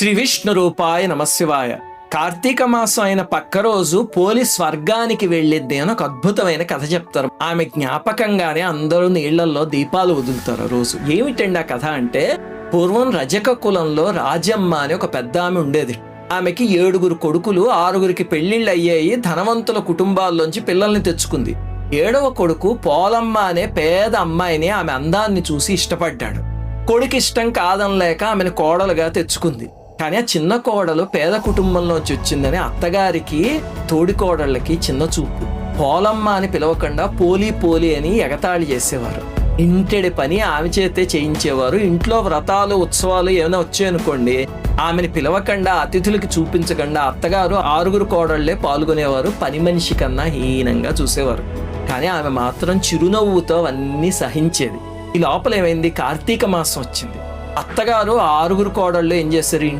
శ్రీ విష్ణు రూపాయ నమశివాయ. కార్తీక మాసం అయిన పక్క రోజు పోలి స్వర్గానికి వెళ్ళిద్ది అని ఒక అద్భుతమైన కథ చెప్తారు. ఆమె జ్ఞాపకంగానే అందరూ నీళ్లలో దీపాలు వదులుతారు. రోజు ఏమిటండి ఆ కథ అంటే, పూర్వం రజక కులంలో రాజమ్మ అని ఒక పెద్ద ఆమె ఉండేది. ఆమెకి 7 కొడుకులు, 6 పెళ్లిళ్ళు అయ్యాయి. ధనవంతుల కుటుంబాల్లోంచి పిల్లల్ని తెచ్చుకుంది. 7వ కొడుకు పోలమ్మ అనే పేద అమ్మాయిని ఆమె అందాన్ని చూసి ఇష్టపడ్డాడు. కొడుకు ఇష్టం కాదనలేక ఆమెను కోడలుగా తెచ్చుకుంది. కానీ ఆ చిన్న కోడలు పేద కుటుంబంలోంచి వచ్చిందని అత్తగారికి తోడి కోడళ్ళకి చిన్న చూపు. పోలమ్మ అని పిలవకుండా పోలి పోలి అని ఎగతాళి చేసేవారు. ఇంటెడి పని ఆమె చేతే చేయించేవారు. ఇంట్లో వ్రతాలు ఉత్సవాలు ఏమైనా వచ్చాయనుకోండి, ఆమెను పిలవకుండా అతిథులకి చూపించకుండా అత్తగారు 6 కోడళ్లే పాల్గొనేవారు. పని మనిషి కన్నా హీనంగా చూసేవారు. కానీ ఆమె మాత్రం చిరునవ్వుతో అవన్నీ సహించేది. ఈ లోపల ఏమైంది, కార్తీక మాసం వచ్చింది. అత్తగారు 6 కోడళ్ళు ఏం చేశారు,